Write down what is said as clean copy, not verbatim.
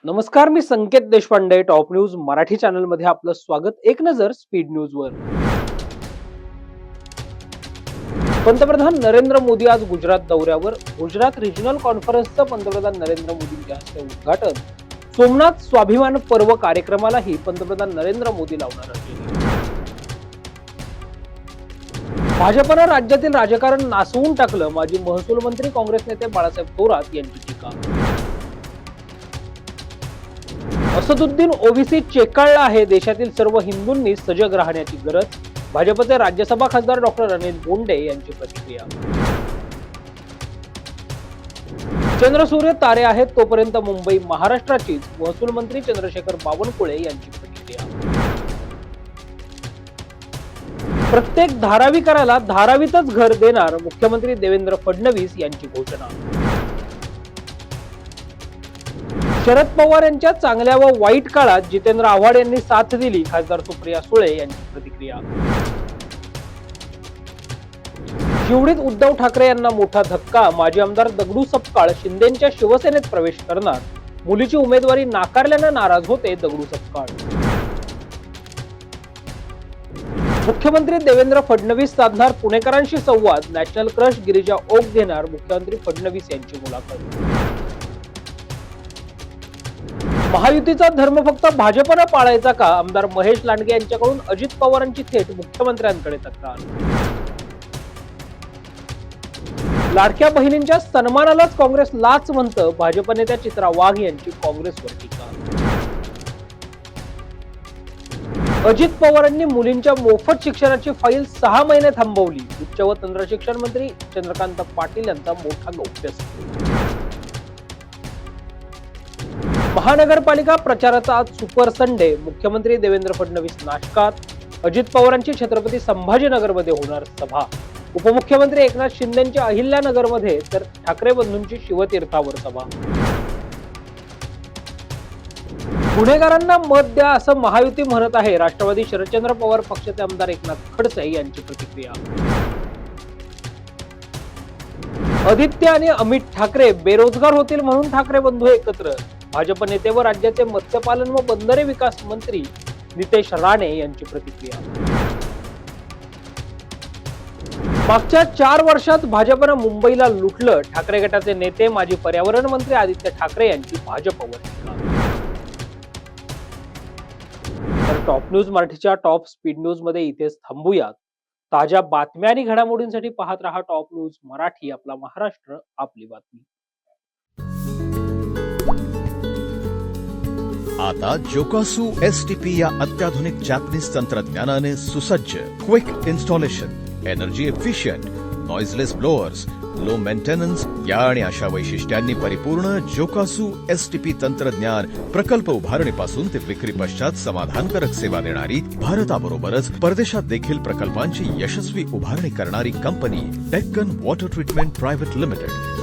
नमस्कार, मी Sanket Deshpande. Top news Marathi channel मध्ये आपलं स्वागत. एक नजर स्पीड न्यूज वर. पंतप्रधान नरेंद्र मोदी आज गुजरात दौऱ्यावर. गुजरात रिजनल कॉन्फरन्सचं पंतप्रधान नरेंद्र मोदींच्या हस्ते उद्घाटन. सोमनाथ स्वाभिमान पर्व कार्यक्रमालाही पंतप्रधान नरेंद्र मोदी लावणार आहेत. भाजपनं राज्यातील राजकारण नासवून टाकलं. माजी महसूल मंत्री काँग्रेस नेते बाळासाहेब थोरात यांची टीका. असदुद्दीन ओवीसी चेकाळला आहे. देशातील सर्व हिंदूंनी सजग राहण्याची गरज. भाजपचे राज्यसभा खासदार डॉक्टर अनिल बोंडे यांची प्रतिक्रिया. चंद्र सूर्य तारे आहेत तोपर्यंत मुंबई महाराष्ट्राचीच. महसूल मंत्री चंद्रशेखर बावनकुळे यांची प्रतिक्रिया. प्रत्येक धारावीकराला धारावीतच घर देणार. मुख्यमंत्री देवेंद्र फडणवीस यांची घोषणा. शरद पवार यांच्या चांगल्या व वाईट काळात जितेंद्र आव्हाड यांनी साथ दिली. खासदार सुप्रिया सुळे यांची प्रतिक्रिया. शिवडीत उद्धव ठाकरे यांना मोठा धक्का. माजी आमदार दगडू सपकाळ शिंदेच्या शिवसेनेत प्रवेश करणार. मुलीची उमेदवारी नाकारल्यानं नाराज होते दगडू सपकाळ. मुख्यमंत्री देवेंद्र फडणवीस साधणार पुणेकरांशी संवाद. नॅशनल क्रश गिरिजा ओक घेणार मुख्यमंत्री फडणवीस यांची मुलाखत. महायुतीचा धर्म फक्त भाजपनं पाळायचा का? आमदार महेश लांडगे यांच्याकडून अजित पवारांची थेट मुख्यमंत्र्यांकडे तक्रार. लाडक्या बहिणींच्या सन्मानालाच काँग्रेस लाच म्हणतं. भाजप नेत्या चित्रा वाघ यांची काँग्रेसवर टीका. अजित पवारांनी मुलींच्या मोफत शिक्षणाची फाईल 6 महिने थांबवली. उच्च व तंत्र शिक्षण मंत्री चंद्रकांत पाटील यांचा मोठा गौप्यस्फोट. महानगरपालिका प्रचाराचा आज सुपर संडे. मुख्यमंत्री देवेंद्र फडणवीस नाशकात. अजित पवारांची छत्रपती संभाजीनगरमध्ये होणार सभा. उपमुख्यमंत्री एकनाथ शिंदेची अहिल्यानगरमध्ये तर ठाकरे बंधूंची शिवतीर्थावर सभा. पुणेकरांना मत द्या असं महायुती म्हणत आहे. राष्ट्रवादी शरदचंद्र पवार पक्षाचे आमदार एकनाथ खडसे यांची प्रतिक्रिया. आदित्य आणि अमित ठाकरे बेरोजगार होतील म्हणून ठाकरे बंधू एकत्र. भाजप नेते व राज्याचे मत्स्यपालन व बंदरे विकास मंत्री नितेश राणे यांची प्रतिक्रिया. मागच्या 4 वर्षात भाजपनं मुंबईला लुटलं. ठाकरे गटाचे नेते माजी पर्यावरण मंत्री आदित्य ठाकरे यांची भाजपवर टीका. तर टॉप न्यूज मराठीच्या टॉप स्पीड न्यूज मध्ये इथेच थांबूयात. ताज्या बातम्या आणि घडामोडींसाठी पाहत रहा टॉप न्यूज मराठी. आपला महाराष्ट्र, आपली बातमी. आता जोकासू STP या अत्याधुनिक जॅपनीज तंत्रज्ञानाने सुसज्ज, quick installation, energy efficient, noiseless blowers, low maintenance या आणि अशा वैशिष्ट्यांनी परिपूर्ण जोकासू STP तंत्रज्ञान प्रकल्प उभारणीपासून ते विक्री पश्चात समाधानकारक सेवा देणारी, भारताबरोबरच परदेशात देखील प्रकल्पांची यशस्वी उभारणी करणारी company Deccan water treatment private limited.